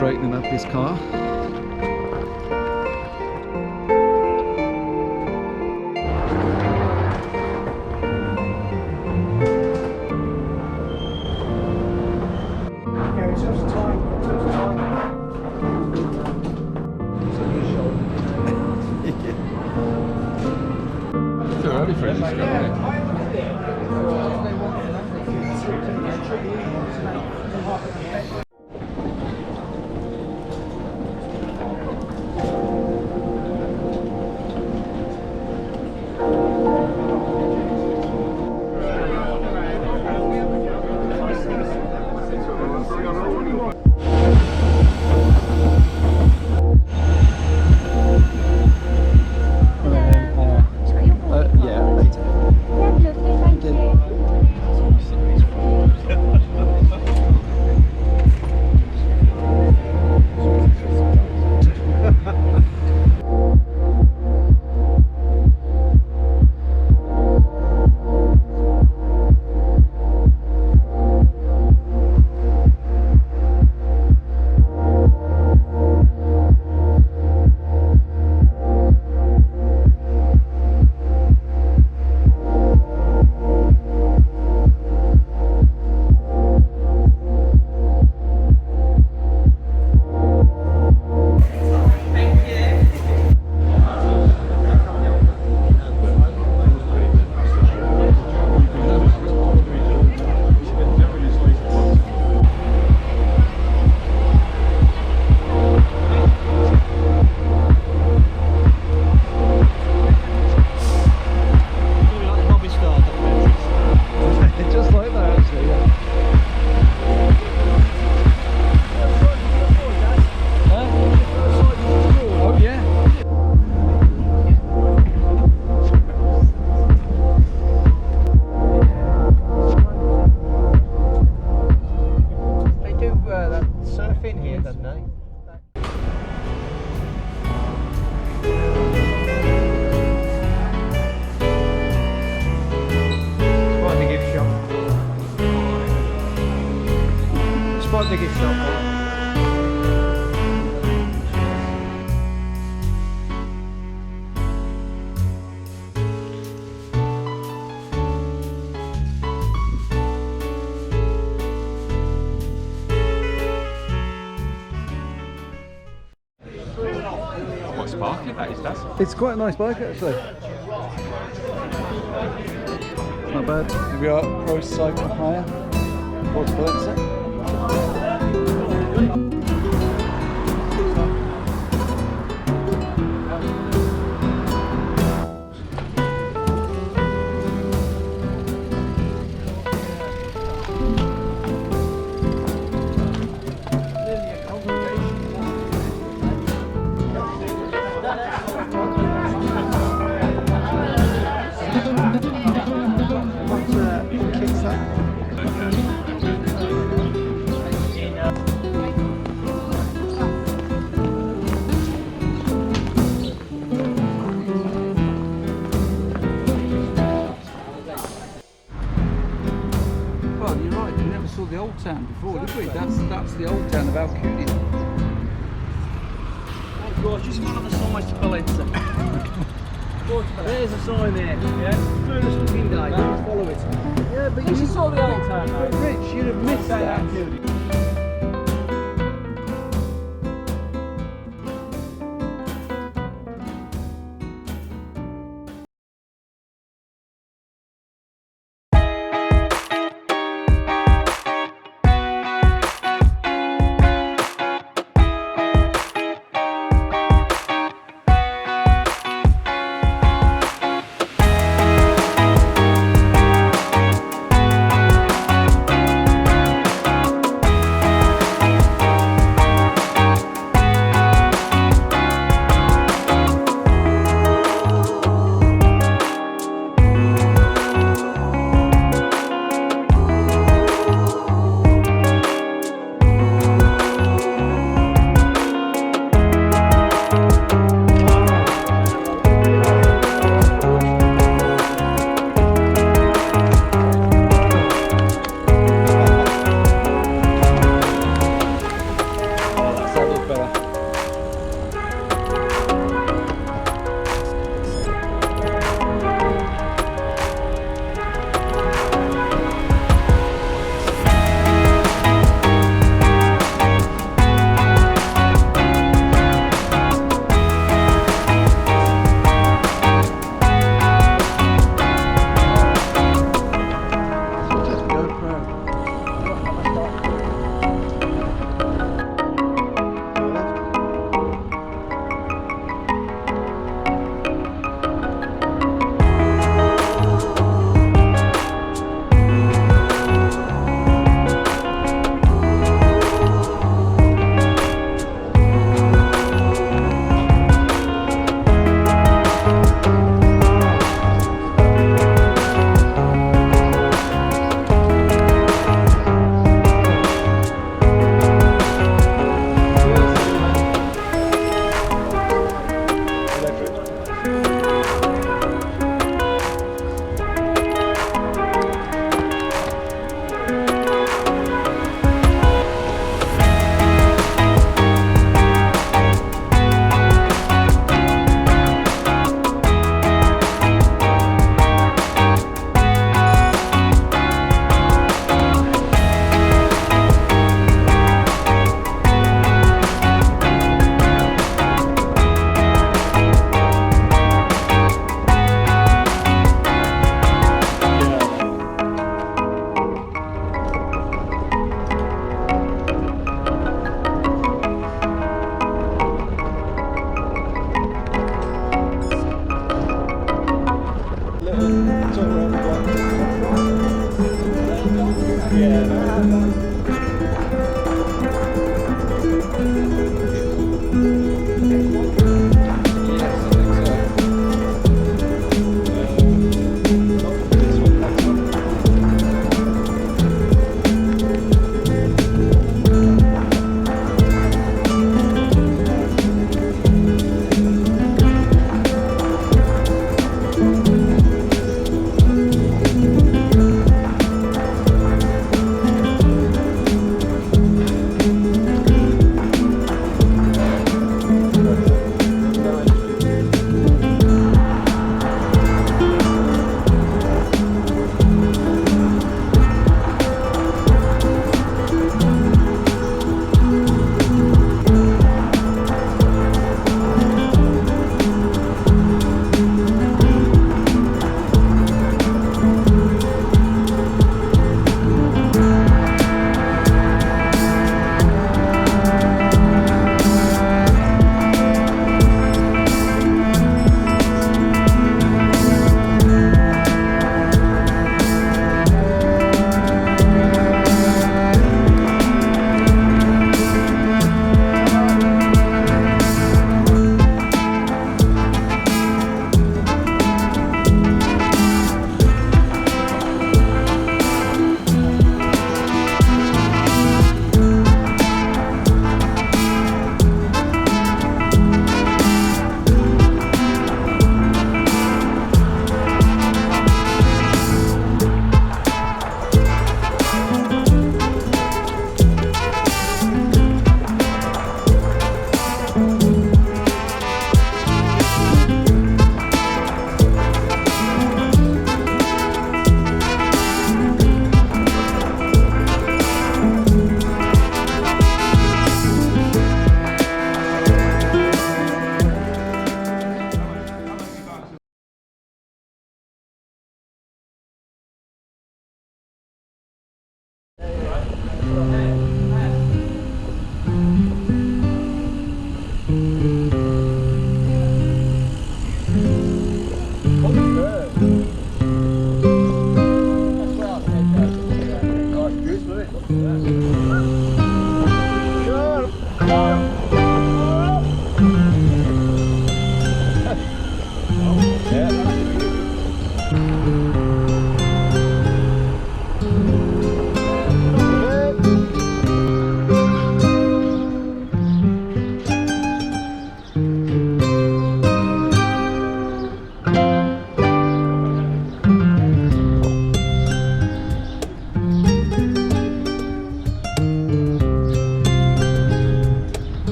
straightening up his car. Too early for this guy. It's quite a nice bike actually. Not bad. Here we are, Crew Cycling Hire, Port de Pollença. The old town before, did we? That's the old town of Alcúdia. Oh God, just follow the signs to Pollensa. There's a sign there. Yeah. Furthest looking day. Just follow it. Yeah, but you saw the old town, though. Rich, you'd have missed that.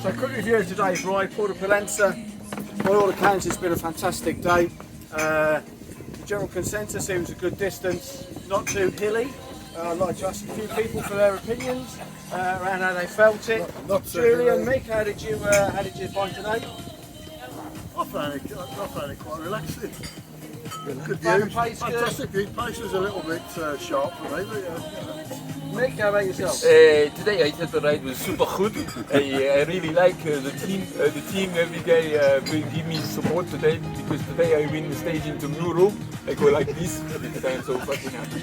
So quick review of today's ride, Port de Pollença. By all accounts it's been a fantastic day. The general consensus, it was a good distance, not too hilly. I'd like to ask a few people for their opinions around how they felt it. Julie and Mick, how did you find today? I found it quite relaxing. Good Find the view. pace good? Fantastic view. Pace was a little bit sharp for me, but yeah. Mick, how about yourself? Today I thought the ride was super good. I really like the team. The team every day will give me support today because today I win the stage into Muro. I go like this. I'm so fucking happy.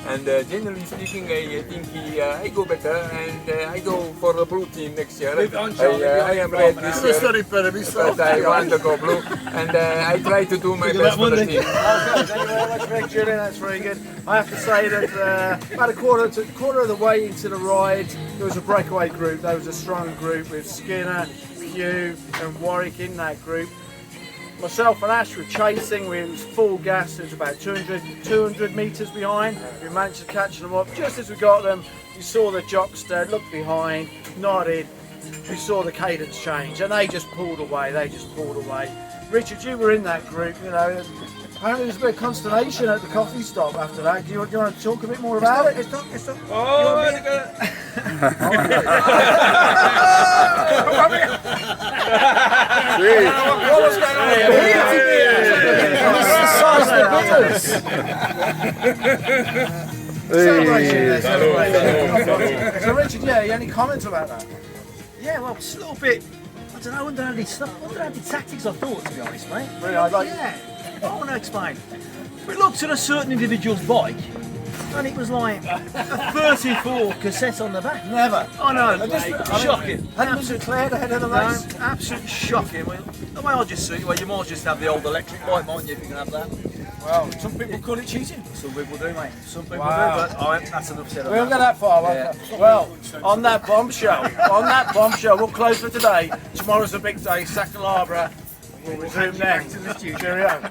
And generally speaking, I think I go better, and I go for the blue team next year. I am red this year, but I want to go blue, and I try to do my best for the team. Thank you very much, Rick, Julian. That's very good. I have to say that about a quarter of the way into the ride, there was a breakaway group. There was a strong group with Skinner, Hugh, and Warwick in that group. Myself and Ash were chasing. We was full gas. It was about 200 metres behind. We managed to catch them up. Just as we got them, we saw the jockster, looked behind, nodded. We saw the cadence change, and they just pulled away. Richard, you were in that group, you know. Apparently there's a bit of consternation at the coffee stop after that. Do you want to talk a bit more about it? It's not. Oh, what was going on here? Celebration. So Richard, yeah, any comments about that? Yeah, well, it's a little bit, I don't know, underhanded tactics, I thought, to be honest, mate. Really, I like. Yeah, I want to explain. We looked at a certain individual's bike, and it was like a 34 cassette on the back. Never. I know, shocking. Hadn't been declared ahead of the race. Absolutely shocking. Well, the way I just see it, well, you might just have the old electric bike, mightn't you, if you can have that? Well, some people call it cheating. Some people do, mate. Some people do, Wow. but that's enough said. We won't go that far. Well, on that bombshell, we'll close for today. Tomorrow's a big day. Sa Calobra. We'll resume next. Cheerio.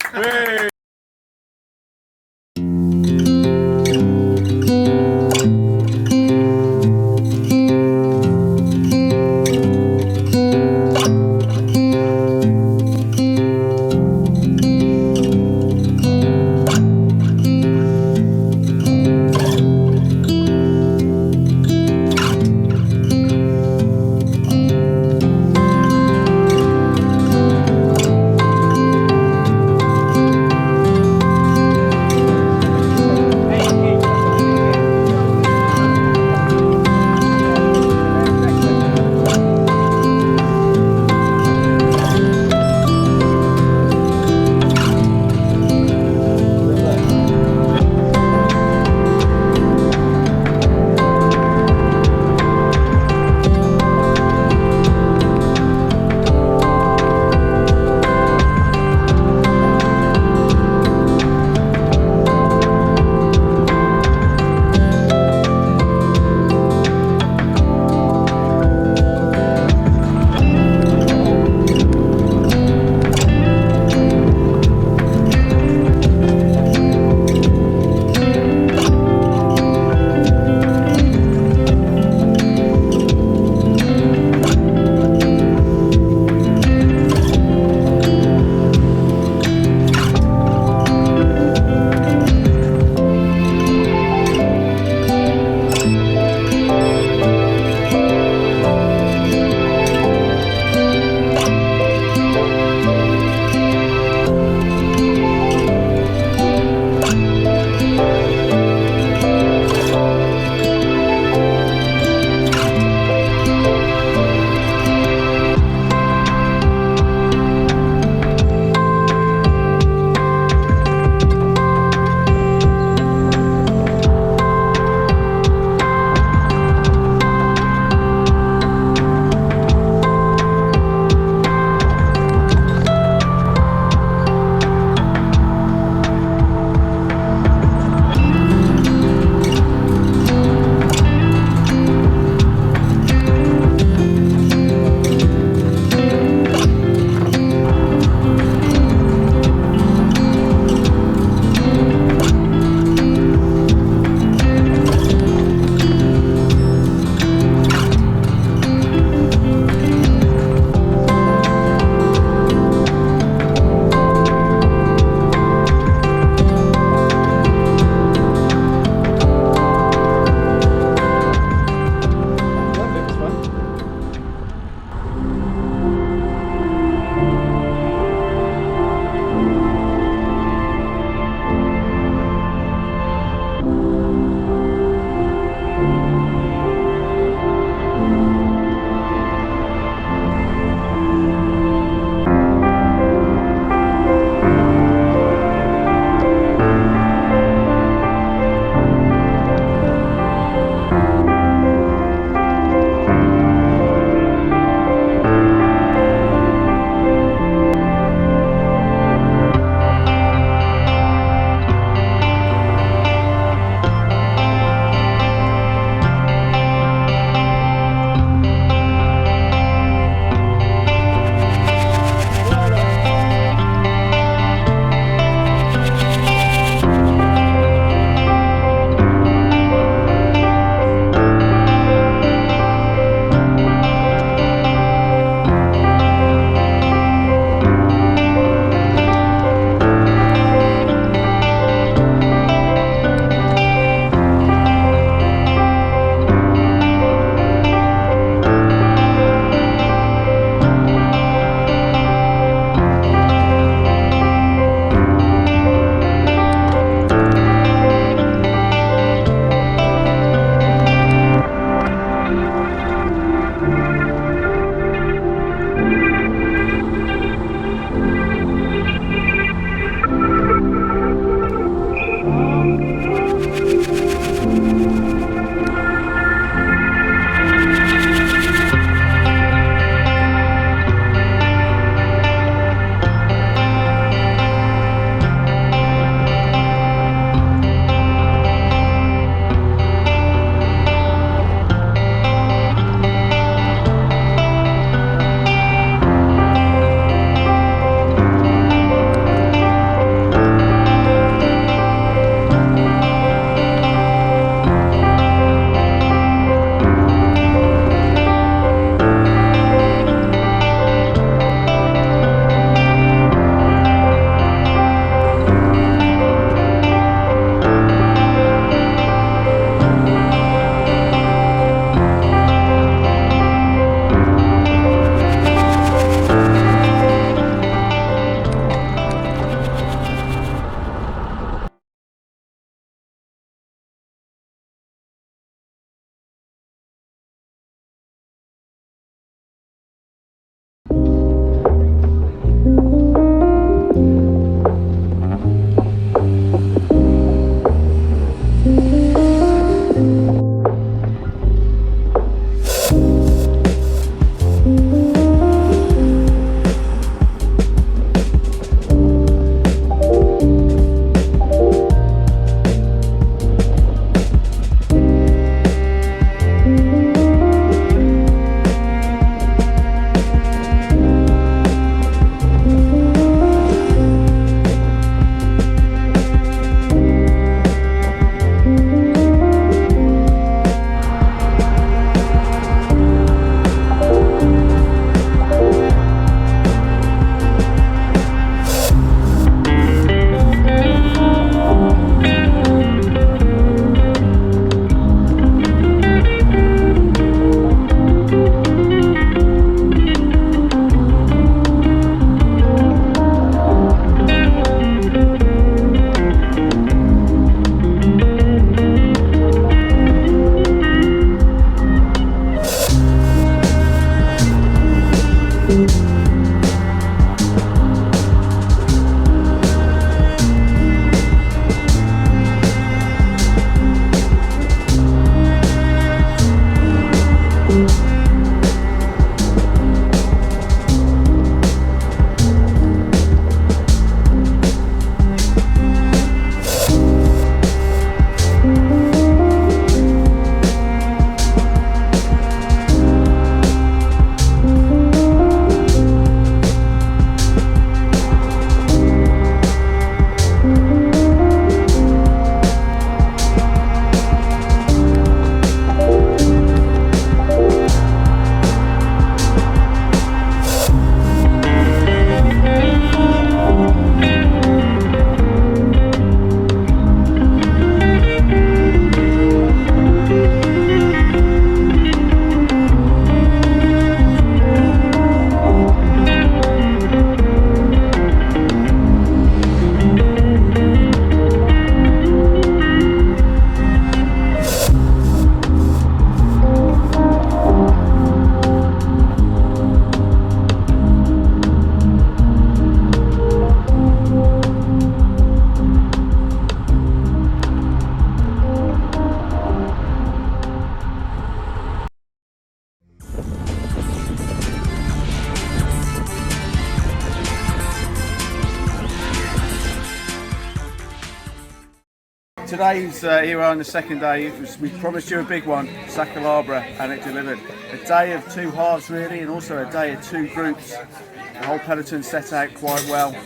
Today's here we are on the second day. We promised you a big one, Sa Calobra, and it delivered. A day of two halves really, and also a day of two groups. The whole peloton set out quite well.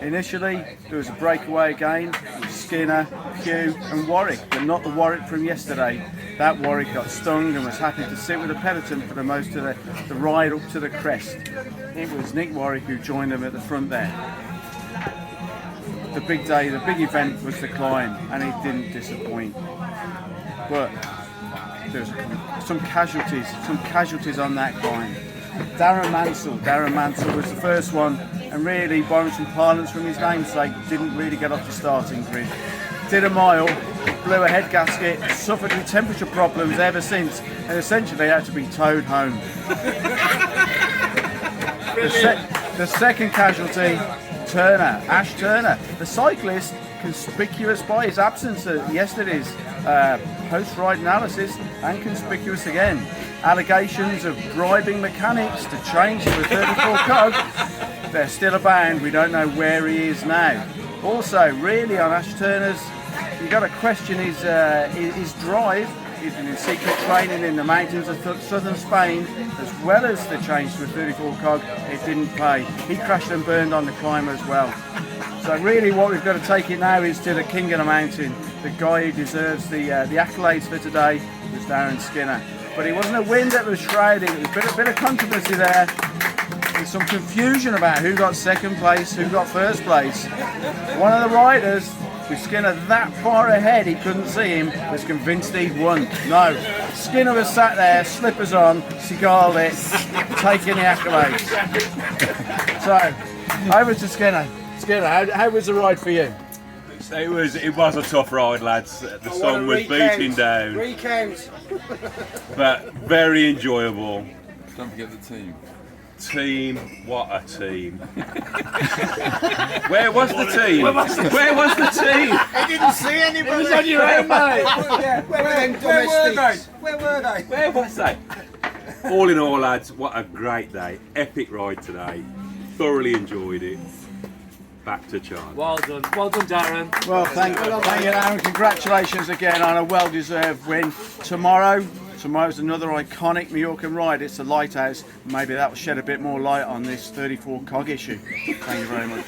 Initially, there was a breakaway again with Skinner, Pugh and Warwick, but not the Warwick from yesterday. That Warwick got stung and was happy to sit with the peloton for the most of the ride up to the crest. It was Nick Warwick who joined them at the front there. The big day, the big event was the climb, and it didn't disappoint. But there was some casualties on that climb. Darren Mansell was the first one, and really, borrowing some parlance from his namesake, didn't really get off the starting grid. Did a mile, blew a head gasket, suffered with temperature problems ever since, and essentially had to be towed home. The second casualty, Ash Turner, the cyclist, conspicuous by his absence at yesterday's post-ride analysis, and conspicuous again. Allegations of bribing mechanics to change to a 34 cog, they're still abound. We don't know where he is now. Also, really on Ash Turner's, you've got to question his drive. He's been in secret training in the mountains of southern Spain, as well as the change to a 34 cog. It didn't pay. He crashed and burned on the climb as well. So really what we've got to take it now is to the king of the mountain. The guy who deserves the accolades for today was Darren Skinner. But it wasn't a win that was shrouded. It was a bit of controversy there. There's some confusion about who got second place, who got first place. One of the riders, with Skinner that far ahead he couldn't see him, was convinced he'd won. No, Skinner was sat there, slippers on, cigar lit, taking the accolades. So, over to Skinner. Skinner, how was the ride for you? It was a tough ride, lads. The sun was beating down. Recount. But very enjoyable. Don't forget the team. Team, what a team. Where was the team? Where was the team? I didn't see anybody. It was on your own, mate. Where were they? Where was they? All in all, lads, what a great day. Epic ride today. Thoroughly enjoyed it. Back to Charlie. Well done, Darren. Well, thank you, Darren. Congratulations again on a well-deserved win. Tomorrow's another iconic Mallorcan ride. It's the lighthouse. Maybe that will shed a bit more light on this 34 cog issue. Thank you very much.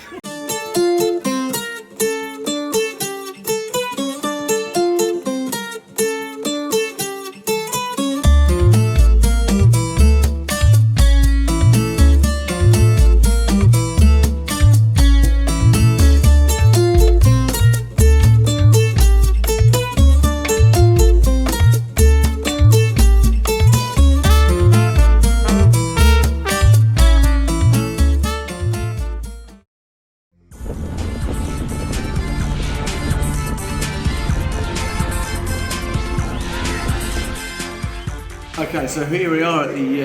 Okay, so here we are at the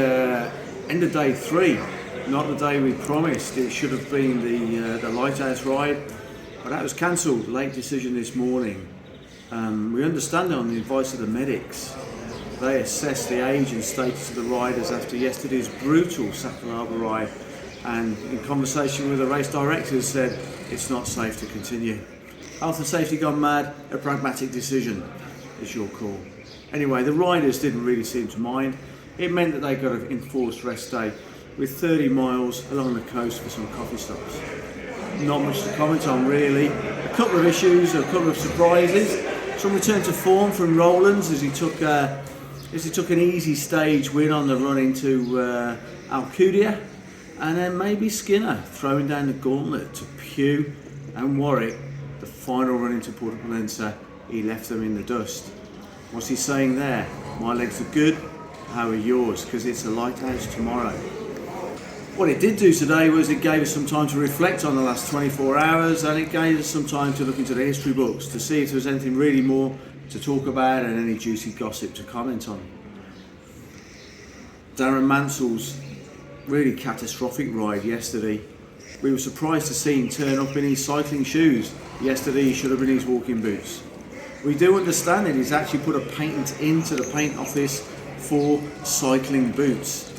end of day 3. Not the day we promised. It should have been the lighthouse ride, but that was cancelled. Late decision this morning. We understand on the advice of the medics. They assessed the age and status of the riders after yesterday's brutal Sa Calobra ride, and in conversation with the race directors said it's not safe to continue. Health and safety gone mad, a pragmatic decision. It's your call. Anyway, the riders didn't really seem to mind. It meant that they got an enforced rest day with 30 miles along the coast for some coffee stops. Not much to comment on really. A couple of issues, a couple of surprises. Some return to form from Rowlands as he took an easy stage win on the run into Alcúdia, and then maybe Skinner throwing down the gauntlet to Pugh and Warwick. The final run into Port de Pollença, he left them in the dust. What's he saying there? My legs are good, how are yours? Because it's a lighthouse tomorrow. What it did do today was it gave us some time to reflect on the last 24 hours, and it gave us some time to look into the history books to see if there was anything really more to talk about and any juicy gossip to comment on. Darren Mansell's really catastrophic ride yesterday. We were surprised to see him turn up in his cycling shoes. Yesterday he should have been in his walking boots. We do understand that he's actually put a patent into the paint office for cycling boots.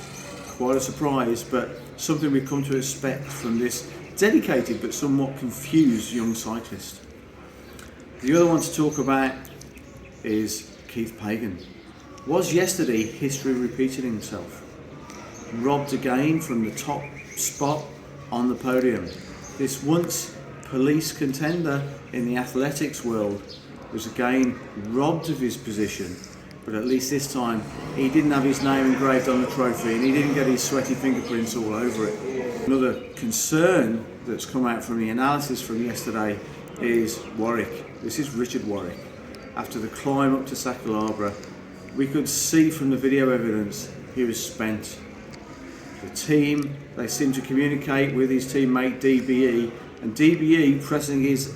Quite a surprise, but something we've come to expect from this dedicated but somewhat confused young cyclist. The other one to talk about is Keith Pagan. Was yesterday history repeating himself? Robbed again from the top spot on the podium. This once police contender in the athletics world was again robbed of his position, but at least this time he didn't have his name engraved on the trophy and he didn't get his sweaty fingerprints all over it. Another concern that's come out from the analysis from yesterday is Warwick. This is Richard Warwick. After the climb up to Sa Calobra, we could see from the video evidence he was spent. The team, they seem to communicate with his teammate DBE, and DBE pressing his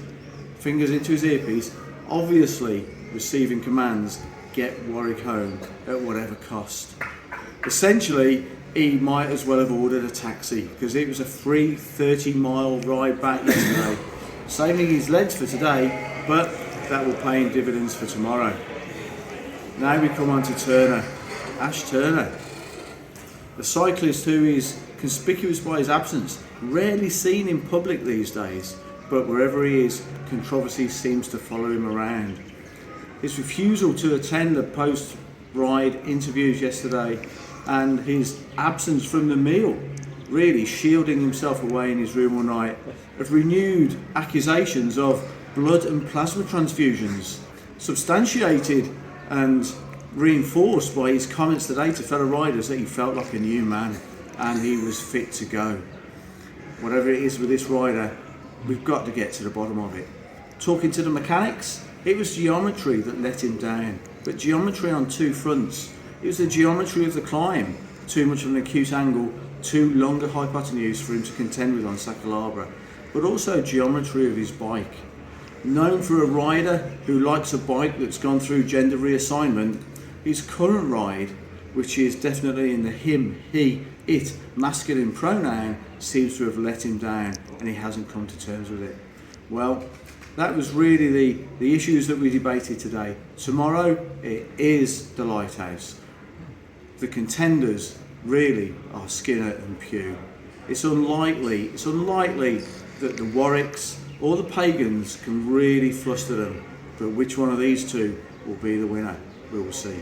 fingers into his earpiece, obviously receiving commands, get Warwick home at whatever cost. Essentially, he might as well have ordered a taxi because it was a free 30-mile ride back yesterday, saving his legs for today, but that will pay in dividends for tomorrow. Now we come on to Turner, Ash Turner. The cyclist who is conspicuous by his absence, rarely seen in public these days, but wherever he is, controversy seems to follow him around. His refusal to attend the post-ride interviews yesterday and his absence from the meal, really shielding himself away in his room all night, have renewed accusations of blood and plasma transfusions, substantiated and reinforced by his comments today to fellow riders that he felt like a new man and he was fit to go. Whatever it is with this rider, we've got to get to the bottom of it. Talking to the mechanics, it was geometry that let him down, but geometry on two fronts. It was the geometry of the climb, too much of an acute angle, too long a hypotenuse for him to contend with on Sa Calobra, but also geometry of his bike. Known for a rider who likes a bike that's gone through gender reassignment, his current ride, which is definitely in the him, he, it masculine pronoun, seems to have let him down and he hasn't come to terms with it. Well, that was really the issues that we debated today. Tomorrow it is the lighthouse. The contenders really are Skinner and Pugh. It's unlikely that the Warwicks or the Pagans can really fluster them, but which one of these two will be the winner, we will see.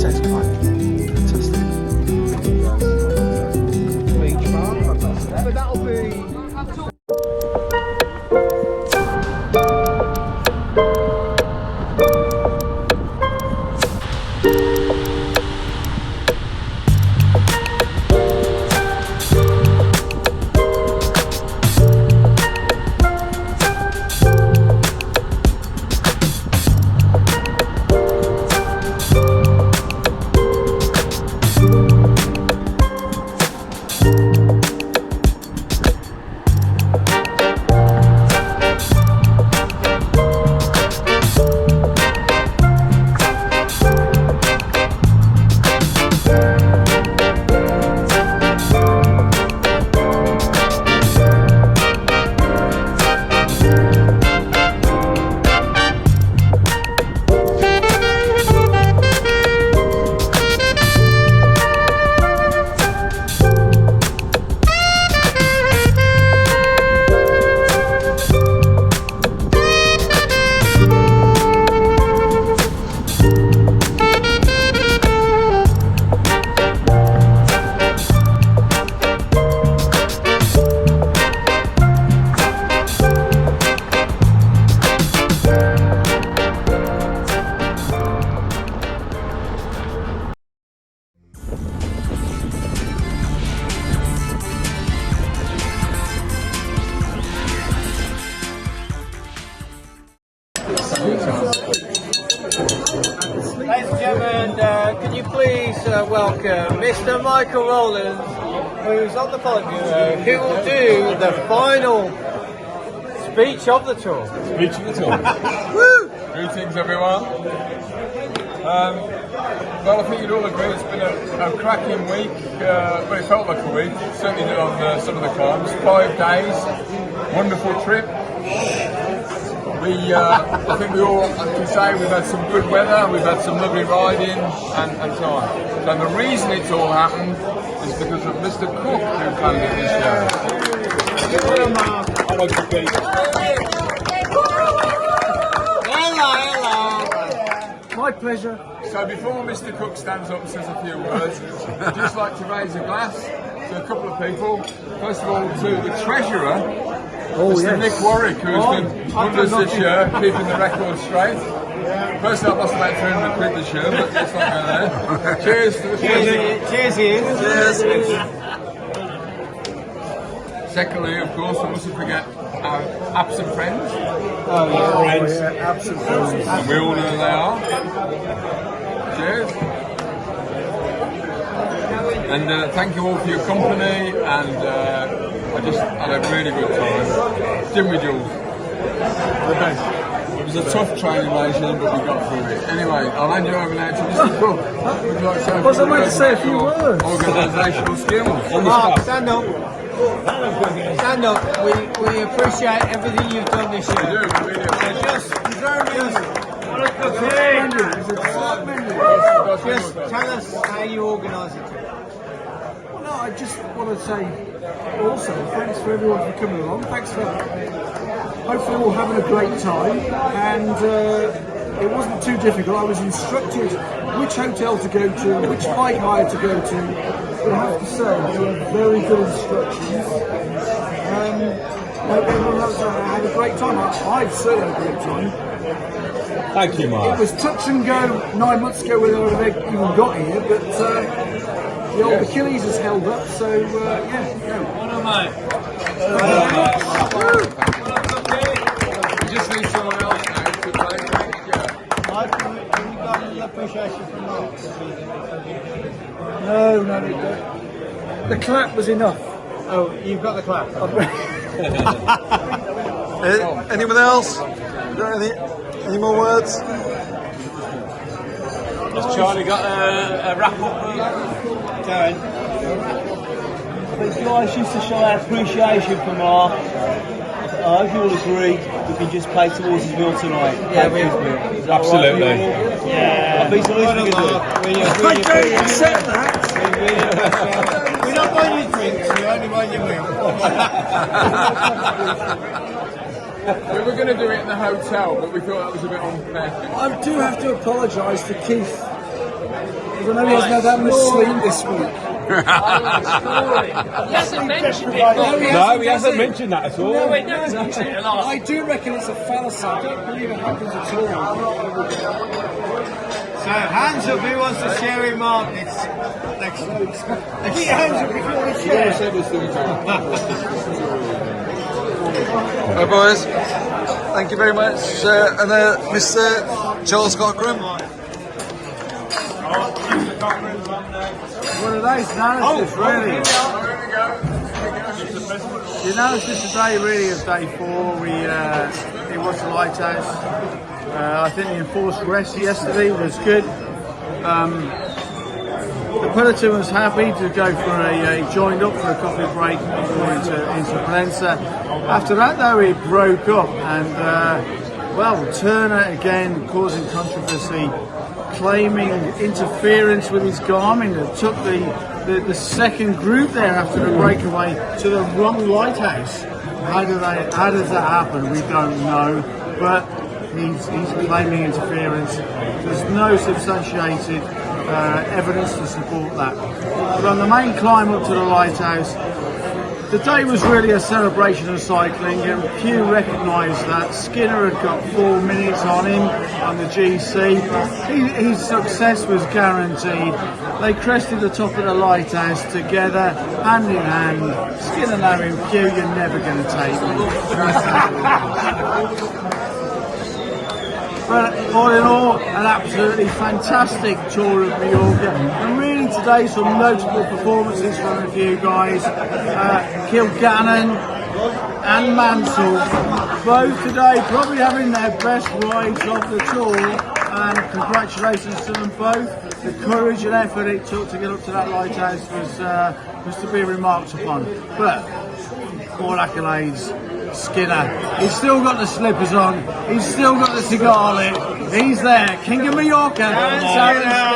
takes quite fantastic. But that'll be. Ladies and gentlemen, can you please welcome Mr. Michael Rowland, who's on the Pollensa, who will do the final speech of the tour. Speech of the tour. Woo! Greetings, everyone. Well, I think you'd all agree it's been a cracking week. Well, it felt like a week. Certainly did on some of the climbs. 5 days, wonderful trip. I think we all can say we've had some good weather, we've had some lovely riding and so on. So the reason it's all happened is because of Mr. Cook who planned it this year. I like to be. Hello. My pleasure. So before Mr. Cook stands up and says a few words, I'd just like to raise a glass to a couple of people. First of all, to the treasurer, Mr. Nick Warwick, who's done wonders this year, keeping the record straight. Personally, I've lost about 300 quid this year, but it's not going there. Cheers to the treasurer. Cheers, Ian. Cheers. Secondly, of course, we mustn't forget our absent friends. Oh, Yeah, absolutely. And we all know they are. Cheers. And thank you all for your company, and I just had a really good time. Jimmy Jules. The best. It was a tough training regime, but we got through it. Anyway, I'll hand you over now to Mr. Cook. Would you like to say I might say a few words. Organisational skills. Mark, stand up. Stand up. We appreciate everything you've done this year. We do, we really appreciate it. Just tell us how you organise it. Well, no, I just want to say also thanks for everyone for coming along. Thanks for hopefully all having a great time. And it wasn't too difficult. I was instructed which hotel to go to, which bike hire to go to. I have to say, they were very good instructions. Everyone else had a great time. I certainly had a great time. Thank you, Mark. It was touch and go 9 months ago whether I would have even got here, but the old Achilles has held up, so yeah. We just need someone else now to play next year. Mike, have you got any appreciation for Mark? No. The clap was enough. Oh, you've got the clap. Anyone else? Got any more words? Has Charlie got a wrap up? Going. It's nice just to show our appreciation for Mark. I hope you all agree we can just play towards his meal tonight. Yeah, we Absolutely. Yeah. I think so. I don't accept that. We're not buying you drinks, we're only buying you meal. We were going to do it in the hotel, but we thought that was a bit unfair. I do have to apologise to Keith. I know he hasn't had that much sleep this week. He hasn't mentioned it. No, he hasn't mentioned that at all. No, he doesn't mention it a lot. I do reckon it's a fallacy. I don't believe it happens at all. So hands up, who wants to share in markets next week? Keep your hands up if you want to share. Right, boys. Thank you very much. And Mr. Charles Cochran. One of those analysis, really. The analysis today, really, of day 4. We watched the lighthouse. I think the enforced rest yesterday was good. The peloton was happy to go for a joined up for a coffee break before into Pollensa. After that, though, it broke up, and well, Turner again causing controversy, claiming interference with his Garmin. That took the second group there after the breakaway to the wrong lighthouse. How does that happen? We don't know, but he's claiming interference. There's no substantiated evidence to support that. But on the main climb up to the lighthouse, the day was really a celebration of cycling, and Pew recognised that. Skinner had got 4 minutes on him on the GC. His success was guaranteed. They crested the top of the lighthouse together, hand in hand. Skinner knowing, Pew, you're never going to take me. But all in all, an absolutely fantastic tour of Mallorca, and really today some notable performances from a few guys. Kilgannon and Mansell, both today probably having their best rides of the tour, and congratulations to them both. The courage and effort it took to get up to that lighthouse was to be remarked upon. But all accolades. Skinner, he's still got the slippers on, he's still got the cigar lit, he's there, King of Mallorca, and Skinner.